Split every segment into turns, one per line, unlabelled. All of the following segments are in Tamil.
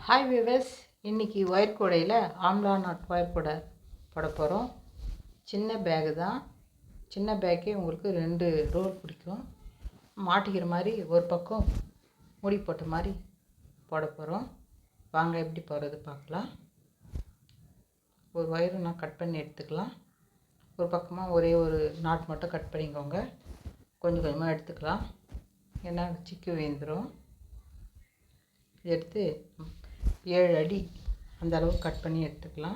ஹாய் விவர்ஸ், இன்றைக்கி ஒயர் கூடையில் ஆம்லா நாட் ஒயர் கூடை போட போகிறோம். சின்ன பேகு தான். சின்ன பேக்கே உங்களுக்கு 2 ரோல் பிடிக்கும். மாட்டிக்கிற மாதிரி ஒரு பக்கம் மூடி போட்ட மாதிரி போட போகிறோம். வாங்க எப்படி போடுறது பார்க்கலாம். ஒரு ஒயரு நான் கட் பண்ணி எடுத்துக்கலாம். ஒரு பக்கமாக ஒரே ஒரு நாட் மட்டும் கட் பண்ணிக்கோங்க. கொஞ்சம் கொஞ்சமாக எடுத்துக்கலாம், ஏன்னா சிக்கு வேந்துடும். எடுத்து 7 அடி அந்த அளவுக்கு கட் பண்ணி எடுத்துக்கலாம்.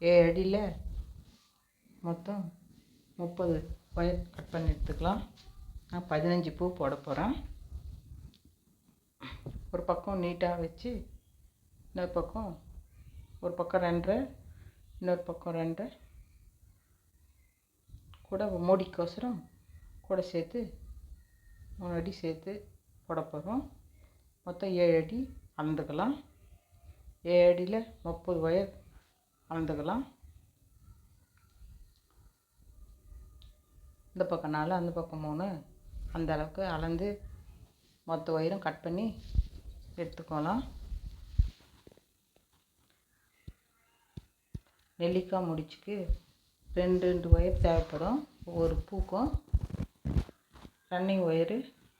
7 அடியில் மொத்தம் 30 ஒயர் கட் பண்ணி எடுத்துக்கலாம். நான் 15 பூ போட போகிறேன். ஒரு பக்கம் நீட்டாக வச்சு இன்னொரு பக்கம் ஒரு பக்கம் 2, இன்னொரு பக்கம் 2 கூட மூடிக்கோசரம் கூட சேர்த்து 3 அடி சேர்த்து போட போகிறோம். மொத்தம் 7 அடி அளந்துக்கலாம். 7 அடியில் 30 ஒயர் அளந்துக்கலாம். இந்த பக்கம் 4, அந்த பக்கம் 3, அந்த அளவுக்கு அளந்து மொத்த ஒயரும் கட் பண்ணி எடுத்துக்கலாம். நெல்லிக்காய் முடிச்சுக்கு 2 ஒயர் தேவைப்படும். ஒரு பூக்கும் ரன்னிங் ஒயரு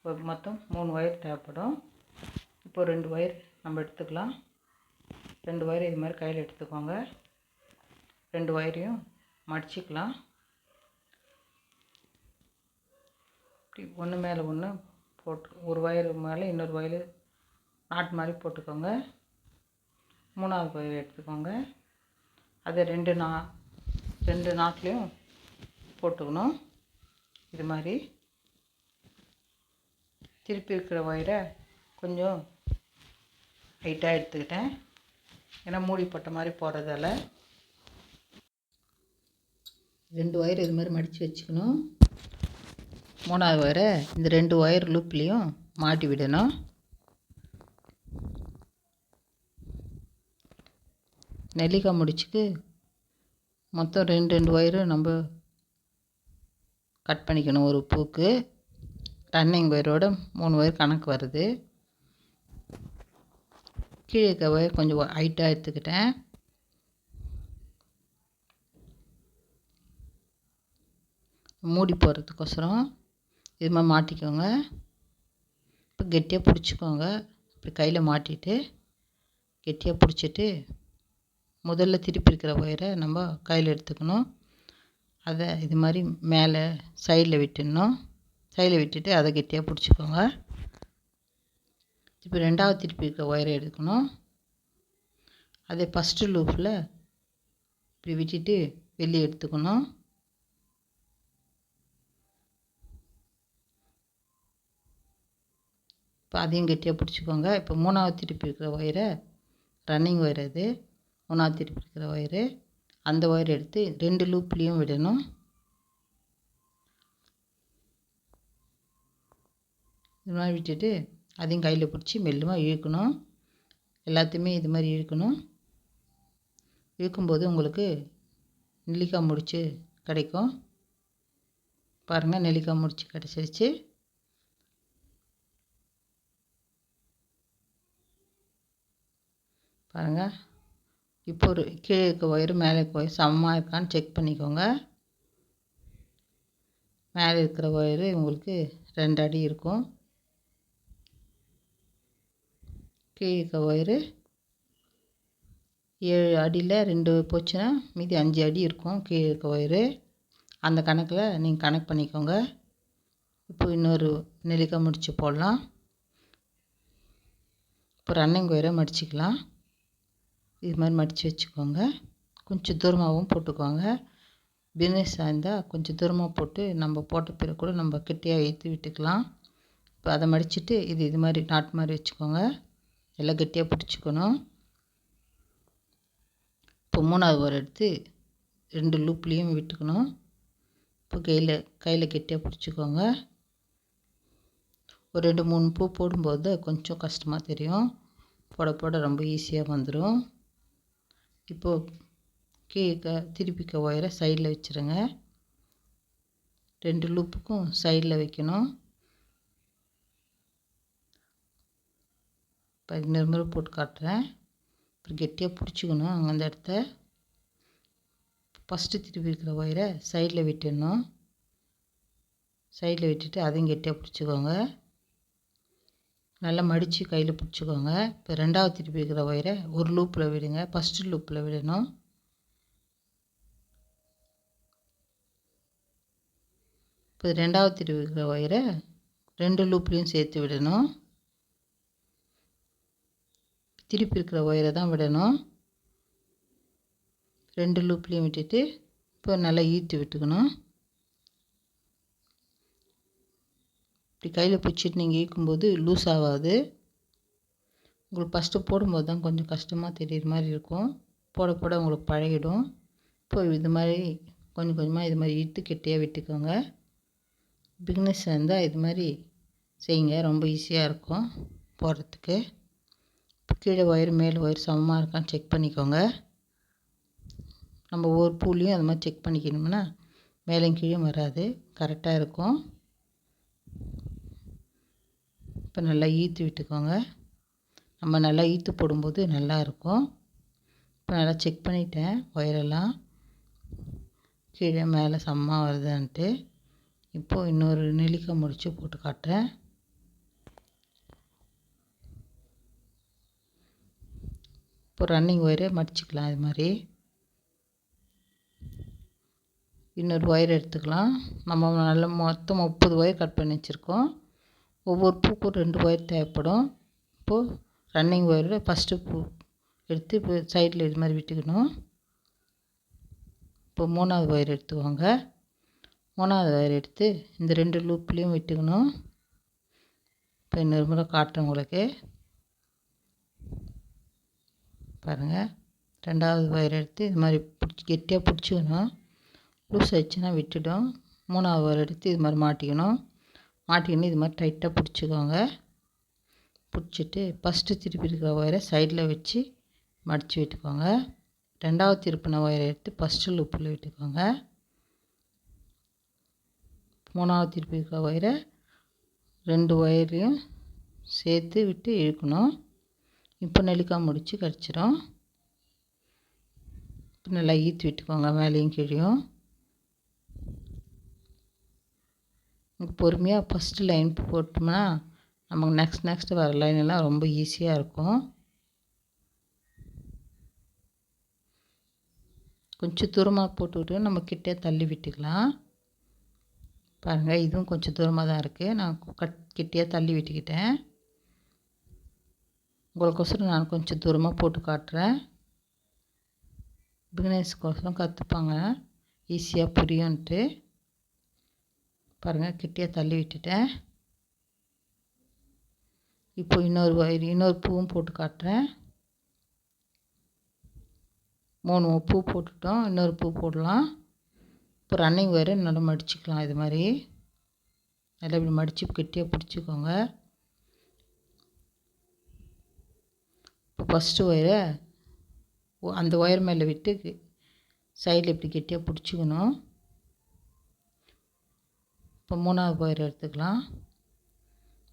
ஒரு மொத்தம் 3 ஒயர் தேவைப்படும். இப்போ 2 ஒயர் நம்ம எடுத்துக்கலாம். 2 ஒயர் இது மாதிரி கையில் எடுத்துக்கோங்க. 2 ஒயரையும் மடிச்சிக்கலாம். இப்படி ஒன்று மேலே ஒன்று போட்டு ஒரு ஒயர் மேலே இன்னொரு ஒயர் நாட் மாதிரி போட்டுக்கோங்க. 3ஆவது ஒயர் எடுத்துக்கோங்க. அதை 2 நாட்லேயும் போட்டுக்கணும். இது மாதிரி திருப்பி இருக்கிற ஒயரை கொஞ்சம் ஹைட்டாக எடுத்துக்கிட்டேன், ஏன்னா மூடி போட்ட மாதிரி போடுறதால. 2 ஒயர் இது மாதிரி மடித்து வச்சுக்கணும். 3ஆவது ஒயரை இந்த 2 ஒயர் லூப்லேயும் மாட்டி விடணும். நெல்லிக்காய் முடிச்சுக்கு மொத்தம் 2 ஒயரும் நம்ம கட் பண்ணிக்கணும். ஒரு பூக்கு ரன்னிங் ஒயரோட 3 ஒயர் கணக்கு வருது. கீழே இருக்க ஒயர் கொஞ்சம் ஹைட்டாக எடுத்துக்கிட்டேன். மூடி போடுறதுக்கோசரம் இது மாதிரி மாட்டிக்கோங்க. இப்போ கெட்டியாக பிடிச்சிக்கோங்க. இப்படி கையில் மாட்டிட்டு கெட்டியாக பிடிச்சிட்டு முதல்ல திருப்பி இருக்கிற ஒயரை நம்ம கையில் எடுத்துக்கணும். அதை இது மாதிரி மேலே சைடில் விட்டுடணும். சைடில் விட்டுட்டு அதை கெட்டியாக பிடிச்சிக்கோங்க. இப்போ 2ஆவது திருப்பி இருக்கிற ஒயரை எடுக்கணும். அதே ஃபஸ்ட்டு லூப்பில் இப்படி விட்டுட்டு வெளியே எடுத்துக்கணும். இப்போ அதையும் கெட்டியாக பிடிச்சிக்கோங்க. இப்போ 3ஆவது திருப்பி இருக்கிற ஒயரை ரன்னிங் ஒயர், அது 3ஆவது திருப்பி இருக்கிற ஒயரு, அந்த ஒயரை எடுத்து 2 லூப்லேயும் விடணும். இது மாதிரி விட்டுட்டு அதையும் கையில் பிடிச்சி மெல்லுமாக இழுக்கணும். எல்லாத்தையுமே இது மாதிரி இழுக்கணும். இழுக்கும்போது உங்களுக்கு நெல்லிக்காய் முடிச்சு கிடைக்கும். பாருங்கள், நெல்லிக்காய் முடிச்சு கிடச்சிருச்சு. பாருங்கள், இப்போ ஒரு கீழே இருக்க ஒயரு மேலே இருக்க ஒயர் சமமாக இருக்கான்னு செக் பண்ணிக்கோங்க. மேலே இருக்கிற ஒயரு உங்களுக்கு 2 அடி இருக்கும். கீழே இருக்க ஒயரு 7 அடியில் 2 போச்சுன்னா மீதி 5 அடி இருக்கும் கீழே இருக்க ஒயரு. அந்த கணக்கில் நீங்கள் கணக்கு பண்ணிக்கோங்க. இப்போ இன்னொரு நெல்லிக்காய் முடிச்சு போடலாம். இப்போ ரன்னிங் ஒயரை மடிச்சிக்கலாம். இது மாதிரி மடித்து வச்சுக்கோங்க. கொஞ்சம் தூரமாகவும் போட்டுக்கோங்க. பிஸ்னஸாக இருந்தால் கொஞ்சம் தூரமாக போட்டு நம்ம போட்ட பிறகு கூட நம்ம கெட்டியாக இழுத்து விட்டுக்கலாம். இப்போ அதை மடிச்சுட்டு இது மாதிரி நாட் மாதிரி வச்சுக்கோங்க. எல்லாம் கெட்டியாக பிடிச்சிக்கணும். இப்போ 3ஆவது ஒயர் எடுத்து 2 லூப்லேயும் விட்டுக்கணும். இப்போ கையில் கெட்டியாக பிடிச்சிக்கோங்க. ஒரு 2-3 பூ போடும்போது கொஞ்சம் கஷ்டமாக தெரியும், போட போட ரொம்ப ஈஸியாக வந்துடும். இப்போது கீழே திருப்பிக்க ஒயரை சைடில் வச்சுருங்க. 2 லூப்புக்கும் சைடில் வைக்கணும். இப்போ இன்னொரு முறை போட்டு காட்டுறேன். கெட்டியாக பிடிச்சிக்கணும். அங்கே அந்த இடத்த ஃபஸ்ட்டு திருப்பி இருக்கிற ஒயரை சைடில் விட்டுடணும். சைடில் விட்டுட்டு அதையும் கெட்டியாக பிடிச்சிக்கோங்க. நல்லா மடித்து கையில் பிடிச்சிக்கோங்க. இப்போ ரெண்டாவது திருப்பி இருக்கிற ஒயரை ஒரு லூப்பில் விடுங்க. ஃபஸ்ட்டு லூப்பில் விடணும். இப்போ ரெண்டாவது திருப்பி இருக்கிற ஒயரை 2 லூப்லேயும் சேர்த்து விடணும். திருப்பி இருக்கிற ஒயரை தான் விடணும். 2 லூப்லேயும் விட்டுட்டு இப்போ நல்லா ஈர்த்து விட்டுக்கணும். இப்படி கையில் பிடிச்சிட்டு நீங்கள் ஈர்க்கும்போது லூஸ் ஆகாது. உங்களுக்கு ஃபஸ்ட்டு போடும்போது தான் கொஞ்சம் கஷ்டமாக தெரியுற மாதிரி இருக்கும். போட போட உங்களுக்கு பழகிடும். இப்போ இது மாதிரி கொஞ்சம் கொஞ்சமாக இது மாதிரி இழுத்து கெட்டியாக விட்டுக்கோங்க. பிகினர்ஸாக இருந்தால் இது மாதிரி செய்யுங்க. ரொம்ப ஈஸியாக இருக்கும் போடுறதுக்கு. இப்போ கீழே ஒயர் மேலே ஒயர் சமமாக இருக்கான்னு செக் பண்ணிக்கோங்க. நம்ம ஒவ்வொரு பூலையும் அது மாதிரி செக் பண்ணிக்கணும்னா மேலேயும் கீழே வராது, கரெக்டாக இருக்கும். இப்போ நல்லா ஈர்த்து விட்டுக்கோங்க. நம்ம நல்லா ஈர்த்து போடும்போது நல்லாயிருக்கும். இப்போ நல்லா செக் பண்ணிட்டேன் ஒயரெல்லாம் கீழே மேலே சமமாக வருதான்ட்டு. இப்போது இன்னொரு நெல்லிக்காய் முடிச்சு போட்டு காட்டுறேன். இப்போ ரன்னிங் ஒயரை மடிச்சுக்கலாம். இது மாதிரி இன்னொரு ஒயர் எடுத்துக்கலாம். நம்ம நல்ல மொத்தம் 30 ஒயர் கட் பண்ணி வச்சுருக்கோம். ஒவ்வொரு பூக்கும் 2 ஒயர் தேவைப்படும். இப்போது ரன்னிங் ஒயரில் ஃபஸ்ட்டு பூ எடுத்து இப்போ சைடில் இது மாதிரி விட்டுக்கணும். இப்போ 3வது ஒயர் எடுத்துக்கோங்க. 3வது ஒயர் எடுத்து இந்த 2 லூப்லேயும் விட்டுக்கணும். இப்போ இன்னொரு முறை காட்டுறேன் உங்களுக்கு பாருங்கள். 2வது ஒயர் எடுத்து இது மாதிரி கெட்டியாக பிடிச்சிக்கணும். லூஸ் ஆயிடுச்சுன்னா விட்டுடும். 3வது ஒயர் எடுத்து இது மாதிரி மாட்டிக்கணும். மாட்டிக்கின்னு இது மாதிரி டைட்டாக பிடிச்சிக்கோங்க. பிடிச்சிட்டு ஃபஸ்ட்டு திருப்பி இருக்கிற ஒயரை சைடில் வச்சு மடித்து விட்டுக்கோங்க. 2வது திருப்பின ஒயரை எடுத்து ஃபஸ்ட்டு லூப்பில் விட்டுக்கோங்க. 3வது திருப்பி இருக்கிற ஒயரை 2 ஒயர்லையும் சேர்த்து விட்டு இழுக்கணும். இப்போ நெல்லிக்காய் முடிச்சு கிடச்சிரும். இப்போ நல்லா ஈர்த்து விட்டுக்கோங்க மேலேயும் கீழேயும். பொறுமையாக ஃபஸ்ட்டு லைன் போட்டோம்னா நமக்கு நெக்ஸ்ட் வர லைனெல்லாம் ரொம்ப ஈஸியாக இருக்கும். கொஞ்சம் தூரமாக போட்டுவிட்டு நம்ம கிட்டே தள்ளி விட்டுக்கலாம். பாருங்கள், இதுவும் கொஞ்சம் தூரமாக தான் இருக்குது. நான் கிட்டே தள்ளி விட்டுக்கிட்டேன். உங்களுக்கோசரம் நான் கொஞ்சம் தூரமாக போட்டு காட்டுறேன். பிகினர்ஸ்க்கோசரம் கற்றுப்பாங்க, ஈஸியாக புரியும்ன்ட்டு. பாருங்கள், கிட்டே தள்ளி விட்டுட்டேன். இப்போ இன்னொரு பூவும் போட்டு காட்டுறேன். 3 பூ போட்டுட்டோம். இன்னொரு பூ போடலாம். இப்போ ரன்னிங் ஒயரை நல்லா மடிச்சுக்கலாம். இது மாதிரி நல்லா இப்படி மடித்து கெட்டியாக பிடிச்சிக்கோங்க. இப்போ ஃபஸ்ட்டு ஒயரை அந்த ஒயர் மேலே விட்டு சைடில் இப்படி கெட்டியாக பிடிச்சிக்கணும். இப்போ 3வது ஒயர் எடுத்துக்கலாம்.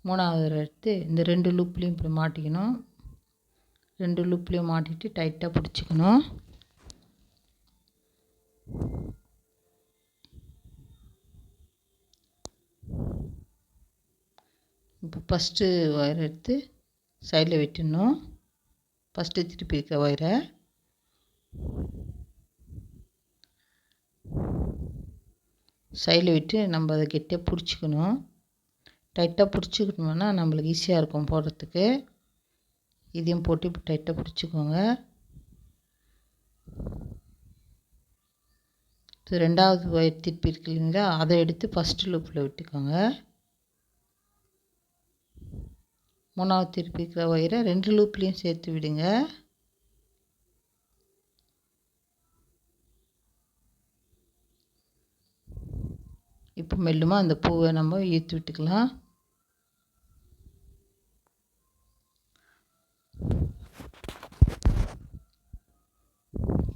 3வது ஒயர் எடுத்து இந்த 2 லூப்லேயும் இப்படி மாட்டிக்கணும். 2 லூப்லேயும் மாட்டிட்டு டைட்டாக பிடிச்சிக்கணும். இப்போ ஃபஸ்ட்டு ஒயர் எடுத்து சைடில் விட்டுடணும். ஃபஸ்ட்டு திருப்பி இருக்க ஒயரை சைடில் விட்டு நம்ம அதை கெட்டியாக பிடிச்சிக்கணும். டைட்டாக பிடிச்சிக்கணும்னா நம்மளுக்கு ஈஸியாக இருக்கும் போடுறதுக்கு. இதையும் போட்டு இப்போ டைட்டாக பிடிச்சிக்கோங்க. 2வது ஒயர் திருப்பி இருக்கு இல்லைங்களா, அதை எடுத்து ஃபஸ்ட்டு லூப்பில் விட்டுக்கோங்க. 3வது திருப்பி இருக்கிற ஒயரை 2 லூப்லேயும் சேர்த்து விடுங்க. இப்போ மெல்லுமா அந்த பூவை நம்ம ஈர்த்து விட்டுக்கலாம்.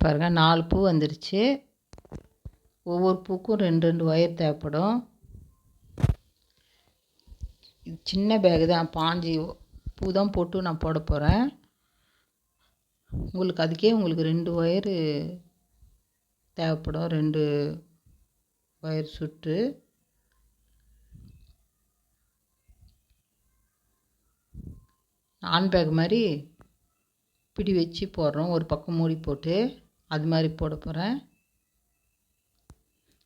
பாருங்கள், 4 பூ வந்துடுச்சு. ஒவ்வொரு பூக்கும் 2 ஒயர் தேவைப்படும். சின்ன பேகு தான், 5 பூ தான் போட்டு நான் போட போகிறேன். உங்களுக்கு அதுக்கே உங்களுக்கு 2 ஒயரு தேவைப்படும். 2 ஒயர் சுற்று. ஹேண்ட் பேக் மாதிரி பிடி வச்சு போடுறோம். ஒரு பக்கம் மூடி போட்டு அது மாதிரி போட போகிறேன்.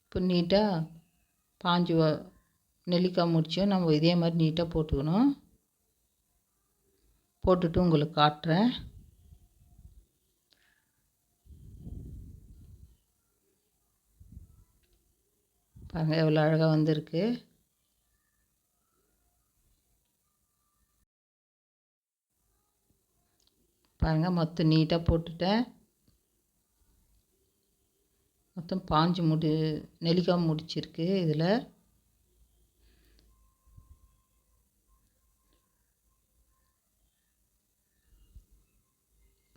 இப்போ நீட்டாக பாஞ்சு நெல்லிக்காய் முடிச்சும் நம்ம இதே மாதிரி நீட்டாக போட்டுக்கணும். போட்டுட்டு உங்களுக்கு காட்டுறேன். பாருங்கள் எவ்வளோ அழகாக வந்திருக்கு. பாருங்கள் மொத்தம் நீட்டாக போட்டுட்டேன். மொத்தம் 5 நெல்லிக்காய் முடிச்சிருக்கு. இதில்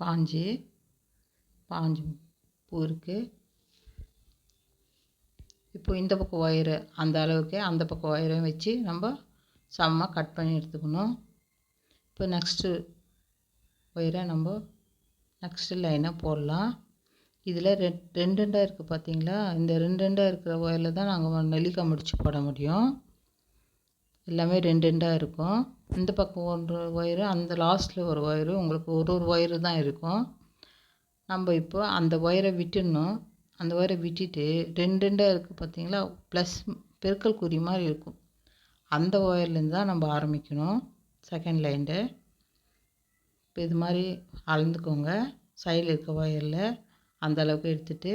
பாஞ்சு பூ இருக்குது. இப்போ இந்த பக்கம் ஒயரு அந்த அளவுக்கு அந்த பக்கம் ஒயரையும் வச்சு நம்ம சமமாக கட் பண்ணி எடுத்துக்கணும். இப்போ நெக்ஸ்ட்டு ஒயரை நம்ம நெக்ஸ்ட்டு லைனாக போடலாம். இதில் ரெண்டு ரெண்டாக இருக்குது பார்த்தீங்களா? இந்த ரெண்டாக இருக்கிற ஒயரில் தான் நாங்கள் நெல்லிக்காய் முடிச்சு போட முடியும். எல்லாமே ரெண்டாக இருக்கும். இந்த பக்கம் ஒரு ஒயரு, அந்த லாஸ்ட்டில் ஒரு ஒயரு, உங்களுக்கு ஒரு ஒயரு தான் இருக்கும். நம்ம இப்போ அந்த ஒயரை விட்டுடணும். அந்த ஒயரை விட்டுட்டு ரெண்டாக இருக்குது பார்த்தீங்களா? ப்ளஸ் பெருக்கல் குறி மாதிரி இருக்கும். அந்த ஒயர்லேருந்து தான் நம்ம ஆரம்பிக்கணும் செகண்ட் லைனு. இப்போ இது மாதிரி அளந்துக்கோங்க. சைடில் இருக்க ஒயரில் அந்த அளவுக்கு எடுத்துகிட்டு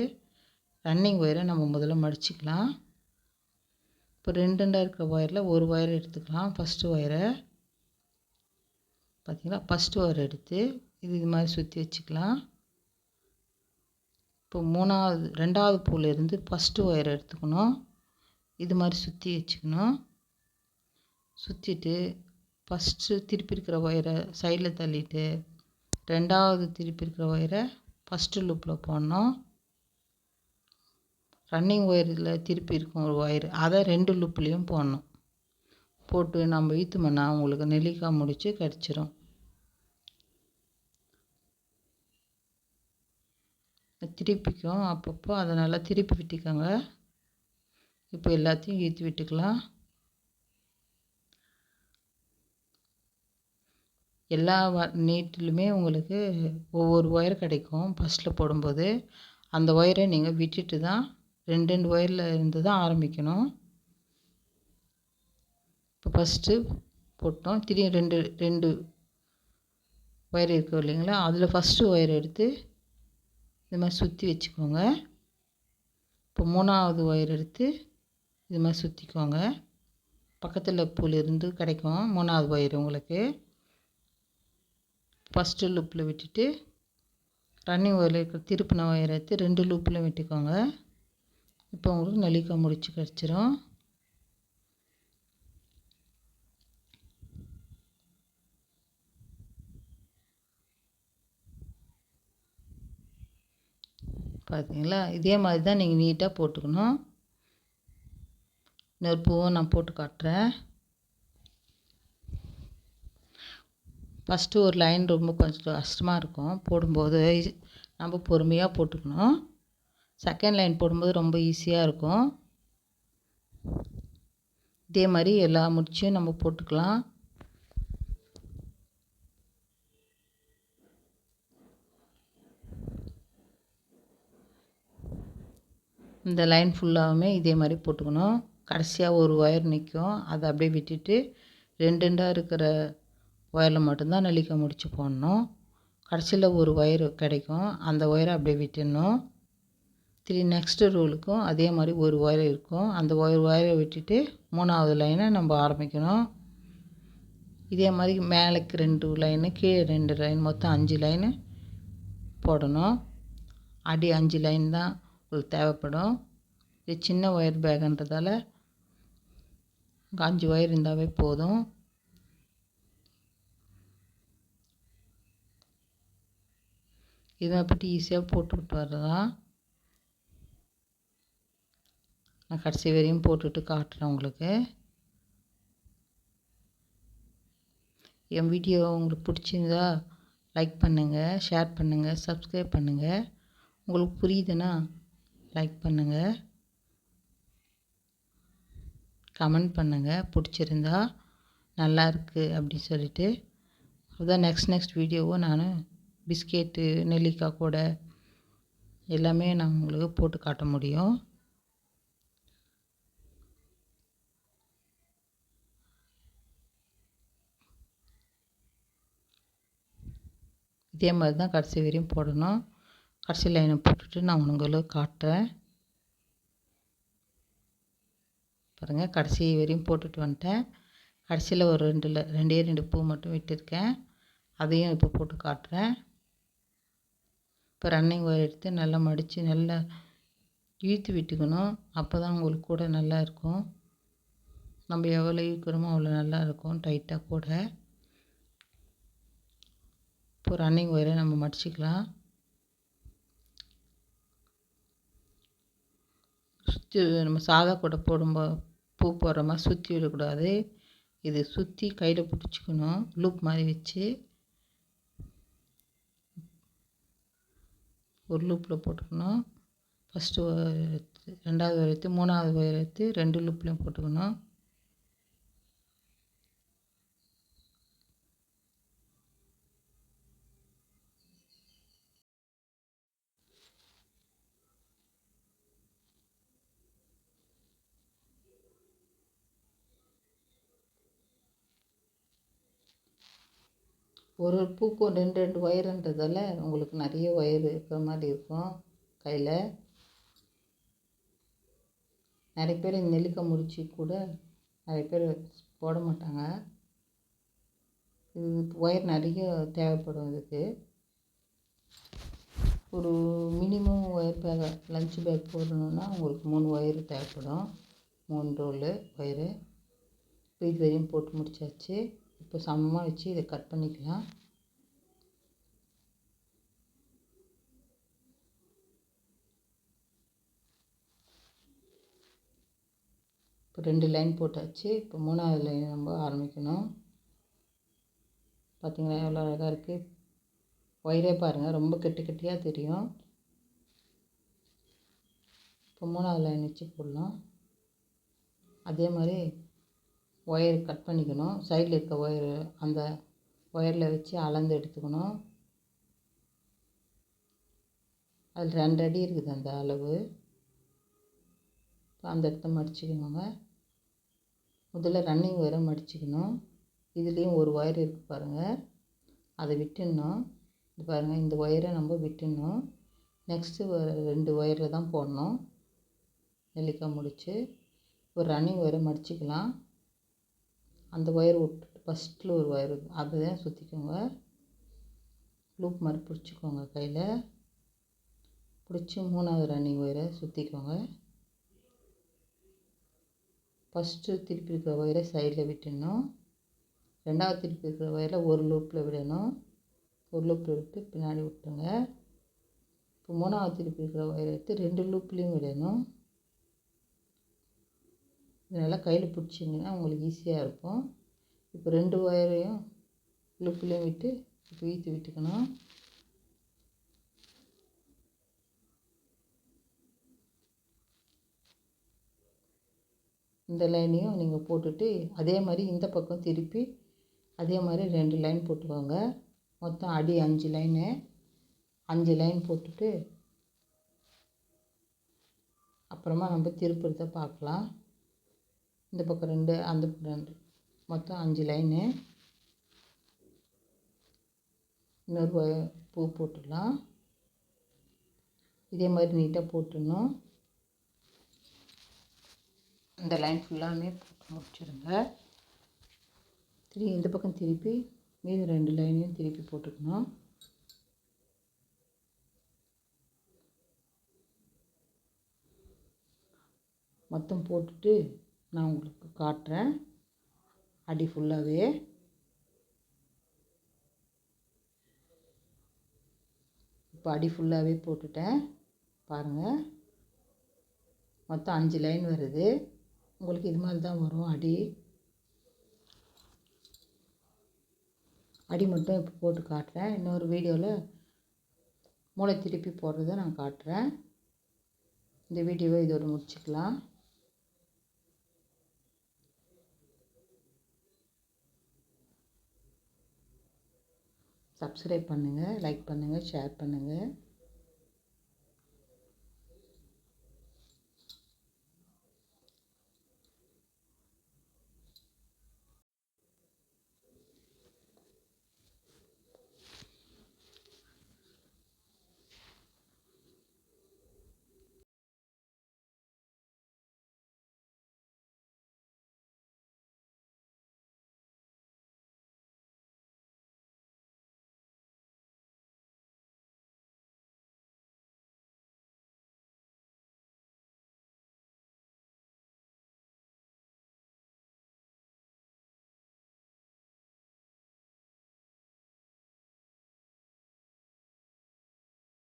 ரன்னிங் ஒயரை நம்ம முதல்ல மடிச்சுக்கலாம். இப்போ ரெண்டாக இருக்கிற ஒயரில் ஒரு ஒயர் எடுத்துக்கலாம். ஃபஸ்ட்டு ஒயரை பார்த்திங்களா? ஃபஸ்ட்டு ஒயர் எடுத்து இது மாதிரி சுற்றி வச்சுக்கலாம். இப்போ ரெண்டாவது பூலேருந்து ஃபஸ்ட்டு ஒயர் எடுத்துக்கணும். இது மாதிரி சுற்றி வச்சுக்கணும். சுற்றிட்டு ஃபஸ்ட்டு திருப்பி இருக்கிற ஒயரை சைடில் தள்ளிட்டு ரெண்டாவது திருப்பி இருக்கிற ஒயரை ஃபஸ்ட்டு லூப்பில் போடணும். ரன்னிங் ஒயரில் திருப்பி இருக்கும் ஒரு ஒயரு, அதை 2 லூப்லேயும் போடணும். போட்டு நம்ம இழுத்தோம்னா உங்களுக்கு நெல்லிக்காய் முடிச்சு கிடச்சிரும். திருப்பிக்கும் அப்பப்போ அதை நல்லா திருப்பி விட்டுக்கோங்க. இப்போ எல்லாத்தையும் இழுத்து விட்டுக்கலாம். எல்லா நீட்டிலுமே உங்களுக்கு ஒவ்வொரு ஒயர் கிடைக்கும். ஃபஸ்ட்டில் போடும்போது அந்த ஒயரை நீங்கள் விட்டுட்டு தான் ரெண்டு ஒயரில் இருந்து தான் ஆரம்பிக்கணும். இப்போ ஃபஸ்ட்டு போட்டோம். திரும்பி ரெண்டு ஒயர் இருக்கும் இல்லைங்களா? அதில் ஃபஸ்ட்டு ஒயர் எடுத்து இது மாதிரி சுற்றி வச்சுக்கோங்க. இப்போ 3வது ஒயர் எடுத்து இது மாதிரி சுற்றிக்கோங்க. பக்கத்தில் பூலேருந்து கிடைக்கும் 3வது ஒயர் உங்களுக்கு. ஃபஸ்ட்டு லூப்பில் விட்டுட்டு ரன்னிங் ஒயரில் இருக்கிற திருப்பின ஒயரை எடுத்து 2 லூப்பில் விட்டுக்கோங்க. இப்போ உங்களுக்கு நெல்லிக்காய் முடிச்சு கிடச்சிரும். பார்த்தீங்களா? இதே மாதிரி தான் நீங்கள் நீட்டாக போட்டுக்கணும். இன்னொரு பூவும் நான் போட்டு காட்டுறேன். ஃபஸ்ட்டு ஒரு லைன் ரொம்ப கொஞ்சம் கஷ்டமாக இருக்கும் போடும்போது. நம்ம பொறுமையாக போட்டுக்கணும். செகண்ட் லைன் போடும்போது ரொம்ப ஈஸியாக இருக்கும். இதே மாதிரி எல்லா முடிச்சும் நம்ம போட்டுக்கலாம். இந்த லைன் ஃபுல்லாகவுமே இதே மாதிரி போட்டுக்கணும். கடைசியாக ஒரு ஒயர் நிற்கும், அதை அப்படியே விட்டுட்டு ரெண்டாக இருக்கிற ஒயரில் மட்டும்தான் நெல்லிக்காய் முடிச்சு போடணும். கடைசியில் ஒரு ஒயர் கிடைக்கும், அந்த ஒயரை அப்படியே விட்டுடணும். நெக்ஸ்ட்டு ரூலுக்கும் அதே மாதிரி ஒரு ஒயர் இருக்கும், அந்த ஒயரை விட்டுட்டு 3வது லைனை நம்ம ஆரம்பிக்கணும். இதே மாதிரி மேலேக்கு 2 லைனு, கீழே 2 லைன், மொத்தம் 5 லைனு போடணும். அடி 5 லைன் தான் உங்களுக்கு தேவைப்படும். இது சின்ன ஒயர் பேக்குன்றதால 5 ஒயர் இருந்தாவே போதும். இதை பற்றி ஈஸியாக போட்டுக்கிட்டு வரலாம். நான் கடைசி வரையும் போட்டுட்டு காட்டுறேன் உங்களுக்கு. என் வீடியோ உங்களுக்கு பிடிச்சிருந்தா லைக் பண்ணுங்கள், ஷேர் பண்ணுங்கள், சப்ஸ்கிரைப் பண்ணுங்கள். உங்களுக்கு புரியுதுன்னா லைக் பண்ணுங்கள், கமெண்ட் பண்ணுங்கள். பிடிச்சிருந்தா நல்லா இருக்குது அப்படி சொல்லிட்டு அதுதான் நெக்ஸ்ட் வீடியோவும் நான் பிஸ்கெட்டு நெல்லிக்காய் கூட எல்லாமே நான் உங்களுக்கு போட்டு காட்ட முடியும். இதே மாதிரி தான் கடைசி வரையும் போடணும். கடைசி லைனை போட்டுட்டு நான் உங்களுக்கு காட்டுறேன். பாருங்கள், கடைசி வரையும் போட்டுட்டு வந்துட்டேன். கடைசியில் ஒரு ரெண்டே 2 பூ மட்டும் விட்டுருக்கேன். அதையும் இப்போ போட்டு காட்டுறேன். இப்போ ரன்னிங் ஒயர் எடுத்து நல்லா மடித்து நல்லா இழுத்து விட்டுக்கணும். அப்போ தான் உங்களுக்கு கூட நல்லா இருக்கும். நம்ம எவ்வளோ இழுக்கிறோமோ அவ்வளோ நல்லா இருக்கும் டைட்டாக கூட. இப்போ ரன்னிங் ஒயரை நம்ம மடிச்சிக்கலாம். சுற்றி நம்ம சாதா கூட போடும்போது பூ போடுற மாதிரி சுற்றி விடக்கூடாது. இது சுற்றி கையில் பிடிச்சிக்கணும். லூப் மாதிரி வச்சு ஒரு லூப்பில் போட்டுக்கணும். ஃபஸ்ட்டு ஒயர் எடுத்து 2வது ஒயர் எடுத்து 3வது ஒயர் எடுத்து 2 லூப்லேயும் போட்டுக்கணும். ஒரு பூக்கும் 2 ஒயருன்றதால உங்களுக்கு நிறைய ஒயர் இருக்கிற மாதிரி இருக்கும் கையில். நிறைய பேர் நெல்லிக்காய் முடிச்சு கூட நிறைய பேர் போட மாட்டாங்க. இது ஒயர் நிறைய தேவைப்படும். இதுக்கு ஒரு minimum wire bag lunch bag போடணுன்னா உங்களுக்கு 3 ஒயர் தேவைப்படும். 3 ரோலு ஒயரு. இப்போ இது வரையும் போட்டு முடிச்சாச்சு. இப்போ சமமாக வச்சு இதை கட் பண்ணிக்கலாம். இப்போ 2 லைன் போட்டாச்சு. இப்போ 3வது லைன் நம்ம ஆரம்பிக்கணும். பார்த்திங்களா எவ்வளோ அழகாக இருக்குது. ஒயரே பாருங்கள் ரொம்ப கெட்டியாக தெரியும். இப்போ 3வது லைன் வச்சு போடலாம். அதே மாதிரி ஒயர் கட் பண்ணிக்கணும். சைடில் இருக்க ஒயரு அந்த ஒயரில் வச்சு அளந்து எடுத்துக்கணும். அதில் 2 அடி இருக்குது அந்த அளவு. இப்போ அந்த இடத்த மடிச்சுக்கணுங்க. முதல்ல ரன்னிங் ஒயரை மடிச்சுக்கணும். இதுலேயும் ஒரு ஒயர் இருக்குது பாருங்கள், அதை விட்டுடணும். இது பாருங்கள், இந்த ஒயரை நம்ம விட்டுடணும். நெக்ஸ்ட்டு 2 ஒயரில் தான் போடணும். நெல்லிக்காய் முடிச்சு ஒரு ரன்னிங் ஒயரை மடிச்சுக்கலாம். அந்த ஒயர் விட்டுட்டு ஃபஸ்ட்டில் ஒரு ஒயர் அதை தான் சுற்றிக்கோங்க. லூப் மாதிரி பிடிச்சிக்கோங்க கையில். பிடிச்சி 3வது ரன்னிங் ஒயரை சுற்றிக்கோங்க. ஃபஸ்ட்டு திருப்பி இருக்கிற ஒயரை சைடில் விட்டுடணும். 2வது திருப்பி இருக்கிற ஒயரில் ஒரு லூப்பில் விடணும். ஒரு லூப்பில் விட்டு பின்னாடி விட்டுருங்க. இப்போ 3வது திருப்பி இருக்கிற ஒயரை எடுத்து 2 லூப்லேயும் விடணும். இதனால் கையில் பிடிச்சிங்கன்னா உங்களுக்கு ஈஸியாக இருக்கும். இப்போ 2 ஒயரையும் லூப்லேயும் விட்டு இப்போ இழுத்து விட்டுக்கணும். இந்த லைனையும் நீங்கள் போட்டுட்டு அதே மாதிரி இந்த பக்கம் திருப்பி அதே மாதிரி 2 லைன் போட்டுக்கோங்க. மொத்தம் அடி 5 லைனு. 5 லைன் போட்டுட்டு அப்புறமா நம்ம திருப்புறத பார்க்கலாம். இந்த பக்கம் 2 அந்த பக்கம் 2 மொத்தம் 5 லைனு. இன்னொரு பூ போட்டுடலாம். இதே மாதிரி நீட்டாக போட்டுடணும். இந்த லைன் ஃபுல்லாமே போட்டு முடிச்சிடுங்க. இந்த பக்கம் திருப்பி மீதி 2 லைனையும் திருப்பி போட்டுக்கணும். மொத்தம் போட்டுட்டு நான் உங்களுக்கு காட்டுறேன் அடி ஃபுல்லாகவே. இப்போ அடி ஃபுல்லாகவே போட்டுட்டேன் பாருங்கள். மொத்தம் 5 லைன் வருது. உங்களுக்கு இது மாதிரி தான் வரும் அடி. அடி மட்டும் இப்போ போட்டு காட்டுறேன். இன்னொரு வீடியோவில் மூளை திருப்பி போடுறத நான் காட்டுறேன். இந்த வீடியோவை இதோடு முடிச்சுக்கலாம். சப்ஸ்கிரைப் பண்ணுங்கள், லைக் பண்ணுங்கள், ஷேர் பண்ணுங்கள்.